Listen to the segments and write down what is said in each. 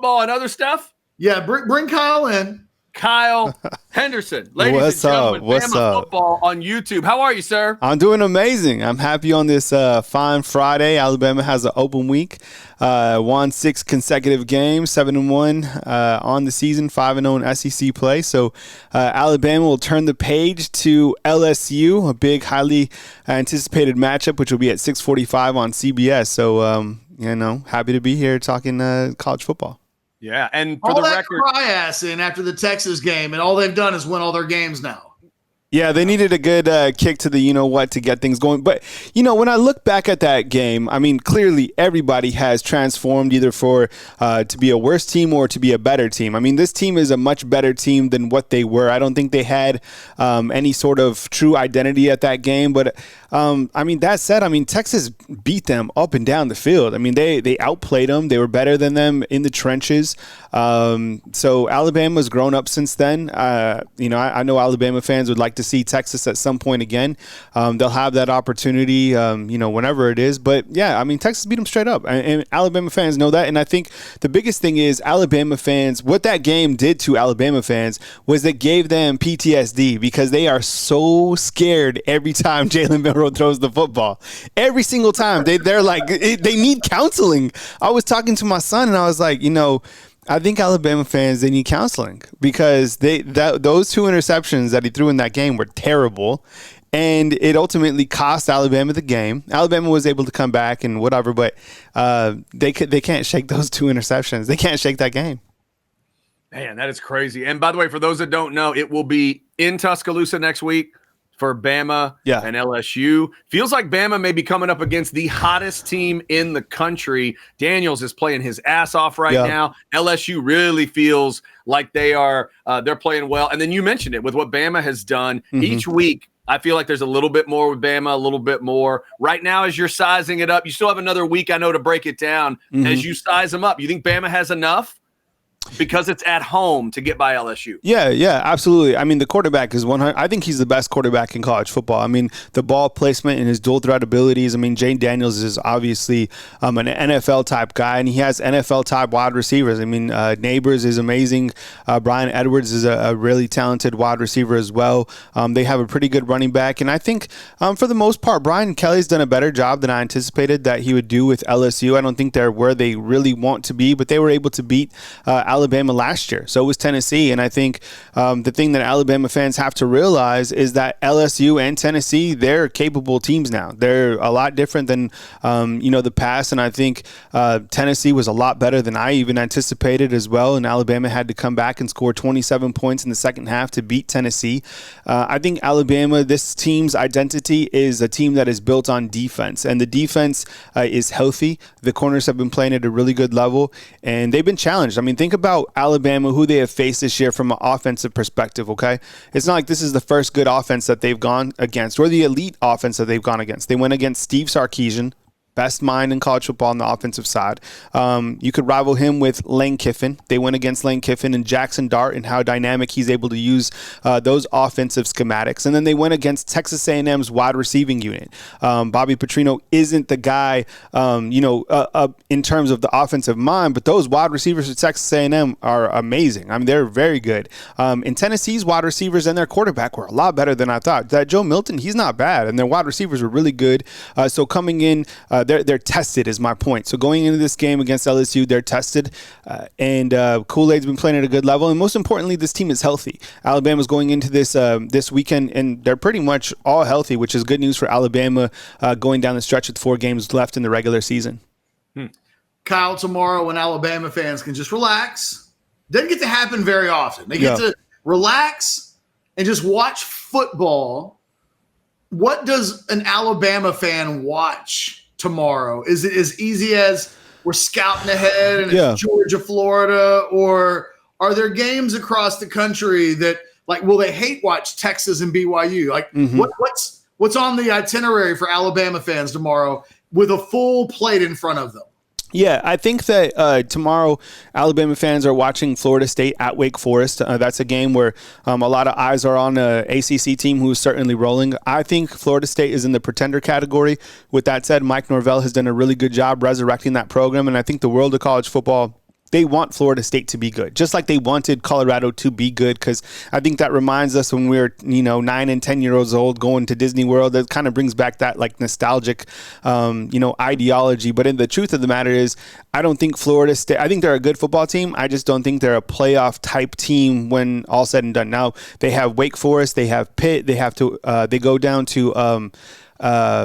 football and other stuff? Yeah, bring Kyle in. Kyle Henderson, ladies and gentlemen, Bama Football on YouTube. How are you, sir? I'm doing amazing. I'm happy on this fine Friday. Alabama has an open week. Won 6 consecutive games, 7-1 on the season, 5-0 in SEC play. So Alabama will turn the page to LSU, a big, highly anticipated matchup, which will be at 6:45 on CBS. So, happy to be here talking college football. Yeah, and for all the that record, cry-ass in after the Texas game, and all they've done is win all their games now. Yeah, they needed a good kick to the you-know-what to get things going. But, when I look back at that game, I mean, clearly everybody has transformed either for to be a worse team or to be a better team. I mean, this team is a much better team than what they were. I don't think they had any sort of true identity at that game. But, that said, Texas beat them up and down the field. I mean, they outplayed them. They were better than them in the trenches. So Alabama's grown up since then. I know Alabama fans would like to see Texas at some point again. They'll have that opportunity, whenever it is. But yeah, Texas beat them straight up, and Alabama fans know that. And I think the biggest thing is Alabama fans. What that game did to Alabama fans was it gave them PTSD because they are so scared every time Jalen Milroe throws the football. Every single time they're like they need counseling. I was talking to my son and I was like, I think Alabama fans, they need counseling because those 2 interceptions that he threw in that game were terrible, and it ultimately cost Alabama the game. Alabama was able to come back and whatever, but they can't shake those 2 interceptions. They can't shake that game. Man, that is crazy. And by the way, for those that don't know, it will be in Tuscaloosa next week for Bama and LSU. Feels like Bama may be coming up against the hottest team in the country. Daniels is playing his ass off right now. LSU really feels like they're playing well. And then you mentioned it with what Bama has done each week. I feel like there's a little bit more with Bama, a little bit more. Right now, as you're sizing it up, you still have another week, I know, to break it down. As you size them up, you think Bama has enough? Because it's at home to get by LSU. Yeah, absolutely. The quarterback is 100. I think he's the best quarterback in college football. The ball placement and his dual threat abilities. Jane Daniels is obviously an NFL type guy, and he has NFL type wide receivers. Neighbors is amazing. Brian Edwards is a really talented wide receiver as well. They have a pretty good running back, and I think for the most part, Brian Kelly's done a better job than I anticipated that he would do with LSU. I don't think they're where they really want to be, but they were able to beat Alabama last year. So it was Tennessee. And I think the thing that Alabama fans have to realize is that LSU and Tennessee, they're capable teams now. They're a lot different than, the past. And I think Tennessee was a lot better than I even anticipated as well. And Alabama had to come back and score 27 points in the second half to beat Tennessee. I think Alabama, this team's identity is a team that is built on defense. And the defense is healthy. The corners have been playing at a really good level. And they've been challenged. Think about Alabama, who they have faced this year from an offensive perspective, okay? It's not like this is the first good offense that they've gone against or the elite offense that they've gone against. They went against Steve Sarkisian, best mind in college football on the offensive side. You could rival him with Lane Kiffin. They went against Lane Kiffin and Jackson Dart and how dynamic he's able to use those offensive schematics. And then they went against Texas A&M's wide receiving unit. Bobby Petrino isn't the guy, in terms of the offensive mind, but those wide receivers at Texas A&M are amazing. They're very good. In Tennessee's wide receivers and their quarterback were a lot better than I thought. That Joe Milton, he's not bad, and their wide receivers were really good. So coming in, they're tested is my point. So going into this game against LSU, they're tested, and Kool-Aid's been playing at a good level. And most importantly, this team is healthy. Alabama's going into this weekend, and they're pretty much all healthy, which is good news for Alabama going down the stretch with 4 games left in the regular season. Kyle, tomorrow when Alabama fans can just relax. Doesn't get to happen very often. They get to relax and just watch football. What does an Alabama fan watch tomorrow? Is it as easy as we're scouting ahead and it's Georgia, Florida, or are there games across the country that, like, will they hate watch Texas and BYU? Like, what's on the itinerary for Alabama fans tomorrow with a full plate in front of them? Yeah, I think that tomorrow Alabama fans are watching Florida State at Wake Forest. That's a game where a lot of eyes are on an ACC team who is certainly rolling. I think Florida State is in the pretender category. With that said, Mike Norvell has done a really good job resurrecting that program, and I think the world of college football they want Florida State to be good, just like they wanted Colorado to be good. Because I think that reminds us when we were 9 and 10 years old going to Disney World. That kind of brings back that like nostalgic ideology. But the truth of the matter is, I don't think Florida State, I think they're a good football team. I just don't think they're a playoff type team when all said and done. Now they have Wake Forest, they have Pitt, they go down to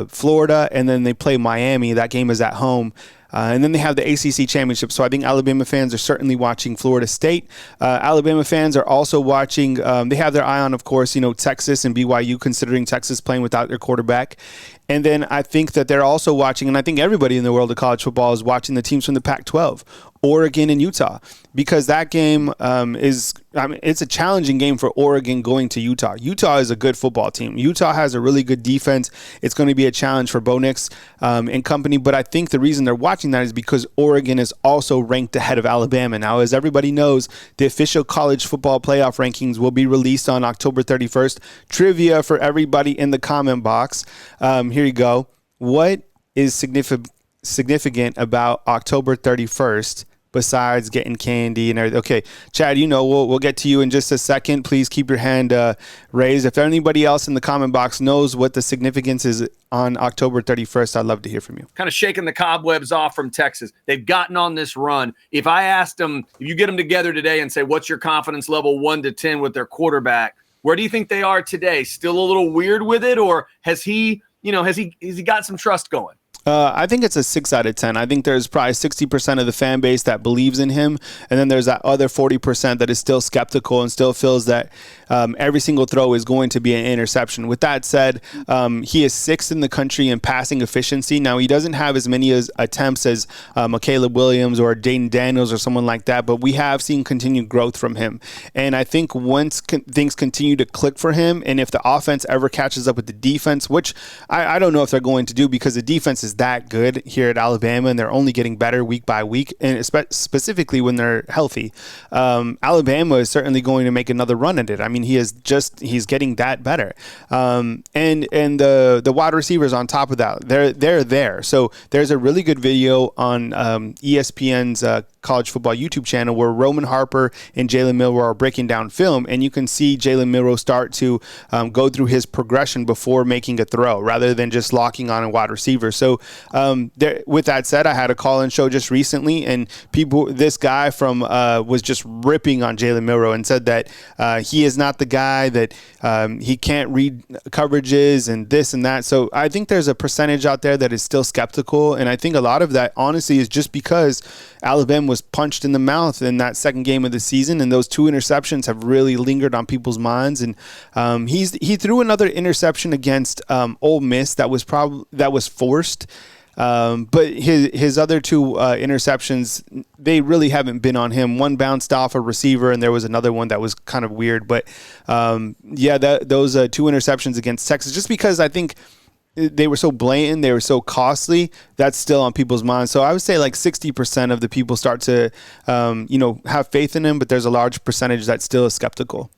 Florida, and then they play Miami. That game is at home. And then they have the ACC championship. So I think Alabama fans are certainly watching Florida State. Alabama fans are also watching. They have their eye on, of course, Texas and BYU, considering Texas playing without their quarterback. And then I think that they're also watching, and I think everybody in the world of college football is watching the teams from the Pac-12, Oregon and Utah, because that game it's a challenging game for Oregon going to Utah. Utah is a good football team. Utah has a really good defense. It's going to be a challenge for Bo Nix and company. But I think the reason they're watching that is because Oregon is also ranked ahead of Alabama. Now, as everybody knows, the official college football playoff rankings will be released on October 31st. Trivia for everybody in the comment box. Here you go. What is significant about October 31st besides getting candy and everything? Okay, Chad, we'll get to you in just a second. Please keep your hand raised. If anybody else in the comment box knows what the significance is on October 31st, I'd love to hear from you. Kind of shaking the cobwebs off from Texas. They've gotten on this run. If I asked them, if you get them together today and say, what's your confidence level 1 to 10 with their quarterback, where do you think they are today? Still a little weird with it, or has he got some trust going? I think it's a 6 out of 10. I think there's probably 60% of the fan base that believes in him, and then there's that other 40% that is still skeptical and still feels that every single throw is going to be an interception. With that said, he is 6th in the country in passing efficiency. Now, he doesn't have as many attempts as Caleb Williams or Jaden Daniels or someone like that, but we have seen continued growth from him. And I think once things continue to click for him, and if the offense ever catches up with the defense, which I don't know if they're going to do, because the defense is that good here at Alabama, and they're only getting better week by week, and specifically when they're healthy. Alabama is certainly going to make another run at it. I mean, he's getting that better. And the wide receivers on top of that, they're there. So there's a really good video on ESPN's college football YouTube channel where Roman Harper and Jalen Milroe are breaking down film, and you can see Jalen Milroe start to go through his progression before making a throw rather than just locking on a wide receiver. So with that said, I had a call-in show just recently, and this guy was just ripping on Jalen Milroe and said that he is not the guy, that he can't read coverages and this and that. So I think there's a percentage out there that is still skeptical, and I think a lot of that honestly is just because Alabama was punched in the mouth in that second game of the season, and those 2 interceptions have really lingered on people's minds. And he threw another interception against Ole Miss that was forced. But his other 2 interceptions, they really haven't been on him. One bounced off a receiver, and there was another one that was kind of weird. But those 2 interceptions against Texas, just because I think they were so blatant, they were so costly, that's still on people's minds. So I would say like 60% of the people start to have faith in him, but there's a large percentage that still is skeptical.